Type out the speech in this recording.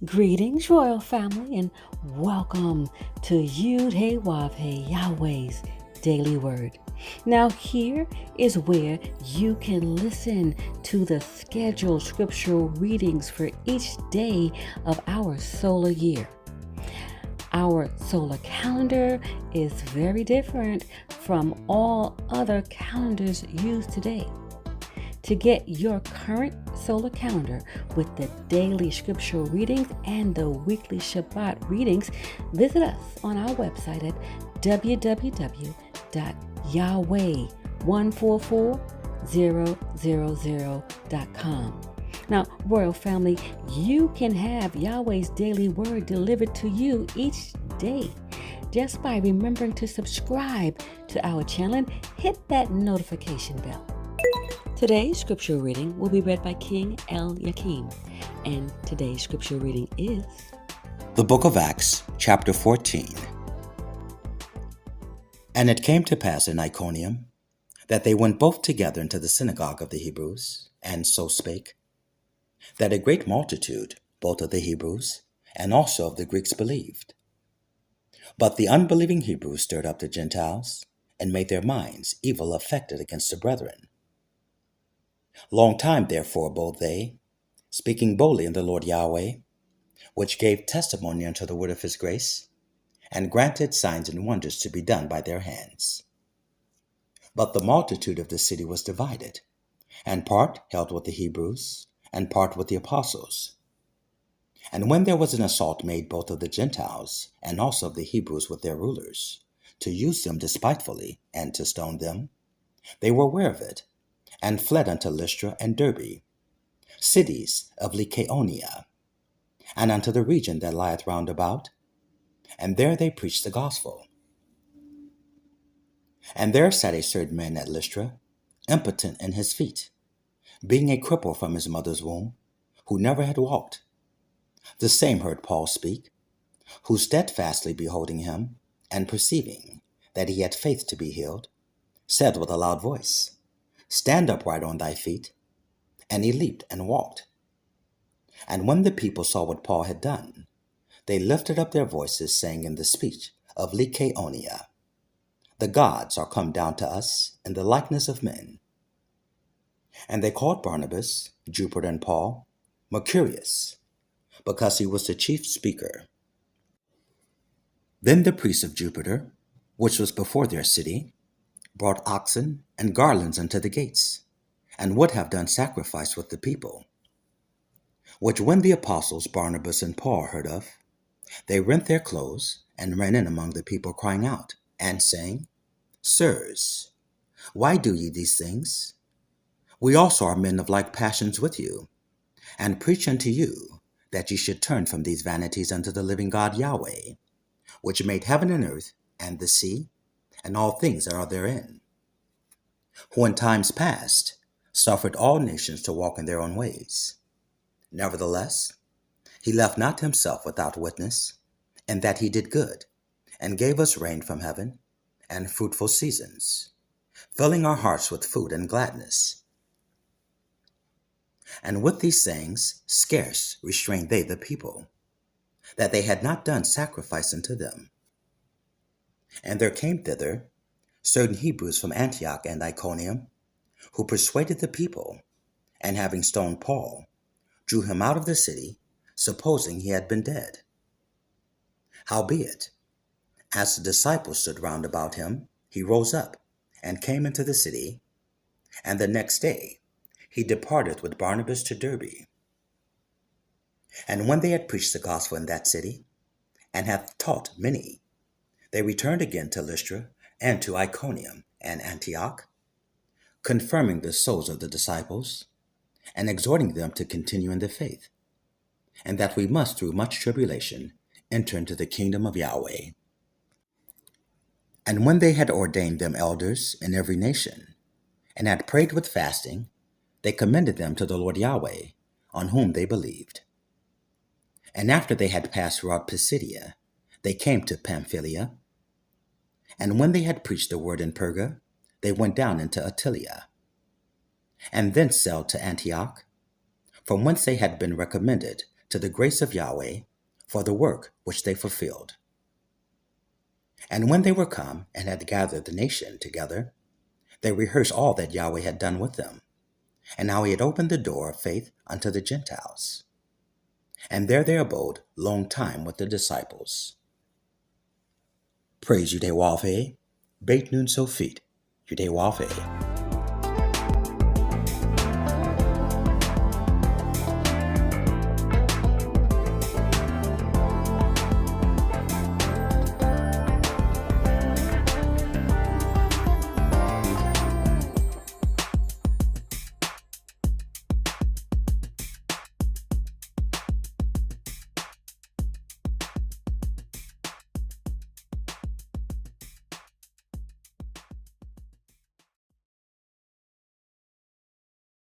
Greetings, royal family, and welcome to Yahweh, Yahweh's Daily Word. Now, here is where you can listen to the scheduled scriptural readings for each day of our solar year. Our solar calendar is very different from all other calendars used today. To get your current solar calendar with the daily scriptural readings and the weekly Shabbat readings, visit us on our website at www.yahweh144000.com. Now, Royal Family, you can have Yahweh's daily word delivered to you each day just by remembering to subscribe to our channel and hit that notification bell. Today's scripture reading will be read by King Eliakim, and today's scripture reading is The Book of Acts, chapter 14. And it came to pass in Iconium that they went both together into the synagogue of the Hebrews, and so spake, that a great multitude, both of the Hebrews and also of the Greeks, believed. But the unbelieving Hebrews stirred up the Gentiles, and made their minds evil affected against the brethren. Long time therefore abode they, speaking boldly in the Lord Yahweh, which gave testimony unto the word of his grace, and granted signs and wonders to be done by their hands. But the multitude of the city was divided, and part held with the Hebrews, and part with the apostles. And when there was an assault made both of the Gentiles, and also of the Hebrews with their rulers, to use them despitefully, and to stone them, they were aware of it, and fled unto Lystra and Derbe, cities of Lycaonia, and unto the region that lieth round about, and there they preached the gospel. And there sat a certain man at Lystra, impotent in his feet, being a cripple from his mother's womb, who never had walked. The same heard Paul speak, who steadfastly beholding him, and perceiving that he had faith to be healed, said with a loud voice, Stand upright on thy feet. And he leaped and walked. And when the people saw what Paul had done, they lifted up their voices, saying in the speech of Lycaonia, The gods are come down to us in the likeness of men. And they called Barnabas, Jupiter, and Paul, Mercurius, because he was the chief speaker. Then the priests of Jupiter, which was before their city, brought oxen and garlands unto the gates, and would have done sacrifice with the people. Which when the apostles Barnabas and Paul heard of, they rent their clothes, and ran in among the people, crying out, and saying, Sirs, why do ye these things? We also are men of like passions with you, and preach unto you that ye should turn from these vanities unto the living God Yahweh, which made heaven and earth, and the sea, and all things that are therein, who in times past suffered all nations to walk in their own ways. Nevertheless, he left not himself without witness, in that he did good, and gave us rain from heaven, and fruitful seasons, filling our hearts with food and gladness. And with these sayings scarce restrained they the people, that they had not done sacrifice unto them. And there came thither certain Hebrews from Antioch and Iconium, who persuaded the people, and having stoned Paul, drew him out of the city, supposing he had been dead. Howbeit, as the disciples stood round about him, he rose up, and came into the city, and the next day he departed with Barnabas to Derbe. And when they had preached the gospel in that city, and had taught many, they returned again to Lystra, and to Iconium and Antioch, confirming the souls of the disciples, and exhorting them to continue in the faith, and that we must through much tribulation enter into the kingdom of Yahweh. And when they had ordained them elders in every nation, and had prayed with fasting, they commended them to the Lord Yahweh, on whom they believed. And after they had passed throughout Pisidia, they came to Pamphylia. And when they had preached the word in Perga, they went down into Attalia, and thence sailed to Antioch, from whence they had been recommended to the grace of Yahweh for the work which they fulfilled. And when they were come and had gathered the nation together, they rehearsed all that Yahweh had done with them, and how he had opened the door of faith unto the Gentiles. And there they abode long time with the disciples. Praise Yahweh, Beit Nun Sofit, Yahweh.